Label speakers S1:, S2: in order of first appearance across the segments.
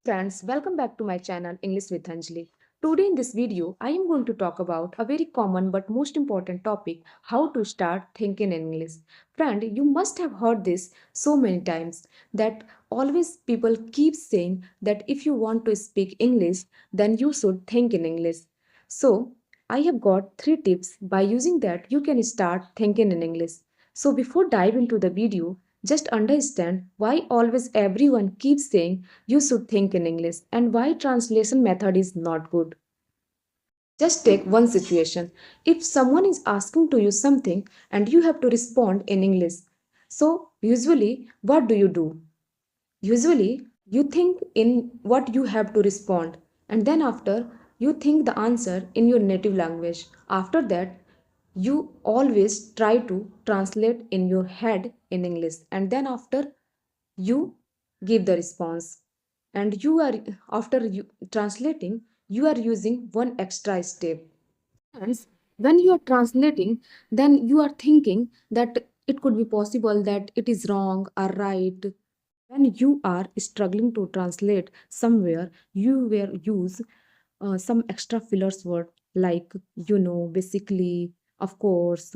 S1: Friends, welcome back to my channel English with Anjali. Today in this video, I am going to talk about a very common but most important topic, how to start thinking in English. Friend, you must have heard this so many times that always people keep saying that if you want to speak English, then you should think in English. So, I have got 3 tips by using that you can start thinking in English. So, before dive into the video, just understand why always everyone keeps saying you should think in English and why translation method is not good. Just take one situation. If someone is asking to you something and you have to respond in English, so usually what do? Usually you think in what you have to respond, and then after you think the answer in your native language. After that, you always try to translate in your head in English, and then after you give the response. And you are after you translating, you are using one extra step. Hence, when you are translating, then you are thinking that it could be possible that it is wrong or right. When you are struggling to translate somewhere, you will use some extra fillers word like basically, of course,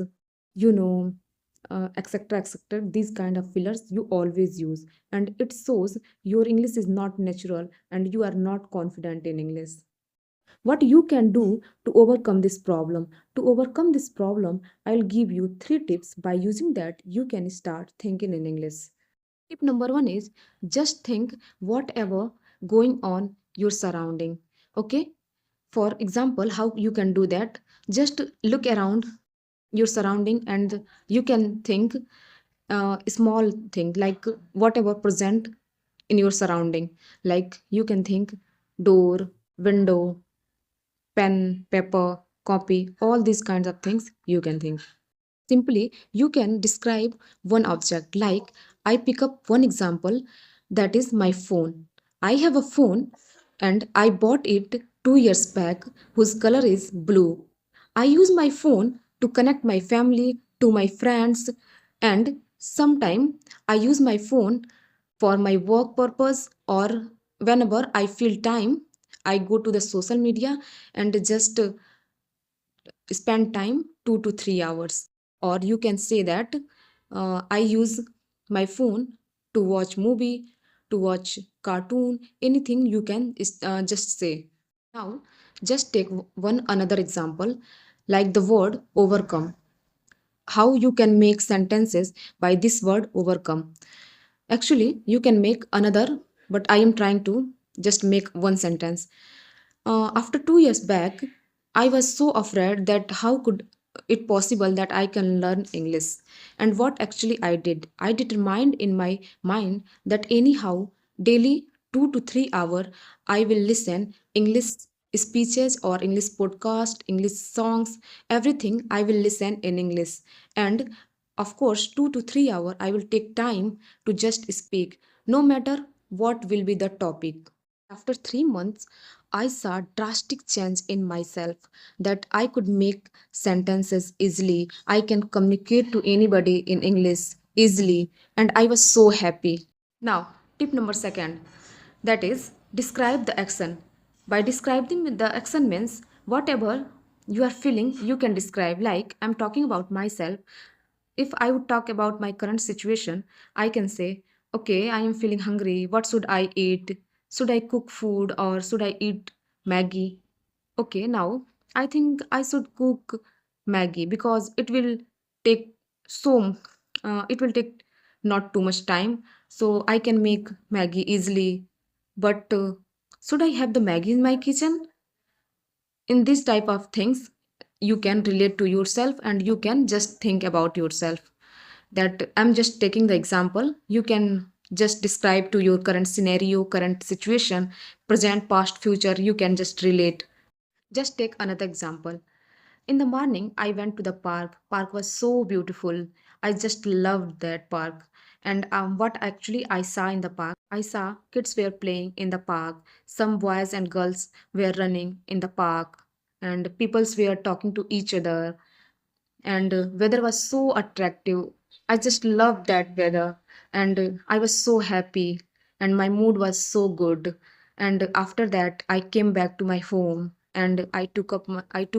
S1: you know, etc. etc. These kind of fillers you always use, and it shows your English is not natural and you are not confident in English. What you can do to overcome this problem? To overcome this problem, I'll give you 3 tips. By using that, you can start thinking in English. Tip number one is just think whatever going on your surrounding. Okay. For example, how you can do that? Just look around your surrounding and you can think small thing like whatever present in your surrounding. Like you can think door, window, pen, paper, copy, all these kinds of things you can think. Simply, you can describe one object. Like, I pick up one example that is my phone. I have a phone and I bought it 2 years back, whose color is blue. I use my phone to connect my family to my friends, and sometime I use my phone for my work purpose, or whenever I feel time, I go to the social media and just spend time 2 to 3 hours. Or you can say that I use my phone to watch movie, to watch cartoon, anything you can just say. Now just take one another example, like the word overcome. How you can make sentences by this word overcome? Actually you can make another, but I am trying to just make one sentence. After 2 years back, I was so afraid that how could it possible that I can learn English. And what actually I did? I determined in my mind that anyhow, daily 2 to 3 hours, I will listen English speeches or English podcast, English songs, everything I will listen in English. And of course, 2 to 3 hours, I will take time to just speak, no matter what will be the topic. After 3 months, I saw drastic change in myself, that I could make sentences easily. I can communicate to anybody in English easily, and I was so happy. Now, tip number second, that is describe the action. By describing the action means whatever you are feeling, you can describe. Like I'm talking about myself. If I would talk about my current situation, I can say, okay, I am feeling hungry. What should I eat? Should I cook food or should I eat Maggie? Okay, now I think I should cook Maggie because take so it will take not too much time, so I can make Maggie easily. But should I have the Maggie in my kitchen? In this type of things, you can relate to yourself and you can just think about yourself. That I'm just taking the example. You can just describe to your current scenario, current situation, present, past, future. You can just relate. Just take another example. In the morning, I went to the park. Park was so beautiful. I just loved that park. And what actually I saw in the park, I saw kids were playing in the park. Some boys and girls were running in the park, and peoples were talking to each other. And weather was so attractive. I just loved that weather, and I was so happy, and my mood was so good. And after that I came back to my home and I took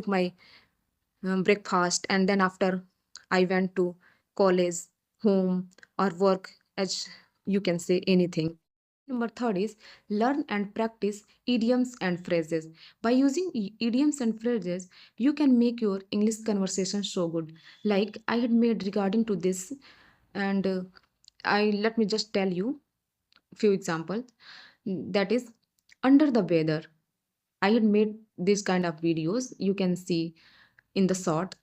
S1: my breakfast, and then after I went to college, home, or work, as you can say anything. Number third is learn and practice idioms and phrases. By using idioms and phrases, you can make your English conversation so good. Like I had made regarding to this, and I let me just tell you few examples. That is under the weather. I had made this kind of videos. You can see in the short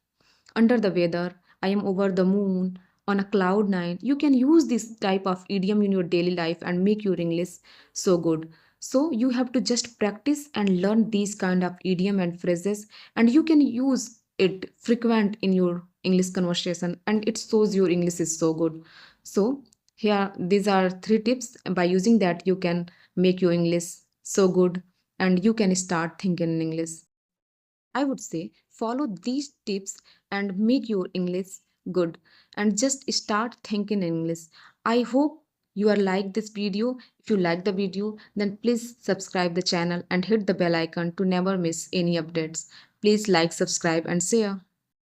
S1: under the weather, I am over the moon, on a cloud nine. You can use this type of idiom in your daily life and make your English so good. So you have to just practice and learn these kind of idiom and phrases, and you can use it frequent in your English conversation, and it shows your English is so good. So here these are three tips. By using that, you can make your English so good, and you can start thinking in English. I would say follow these tips and make your English good, and just start thinking English. I hope you are like this video. If you like the video, then please subscribe the channel and hit the bell icon to never miss any updates. Please like, subscribe and share.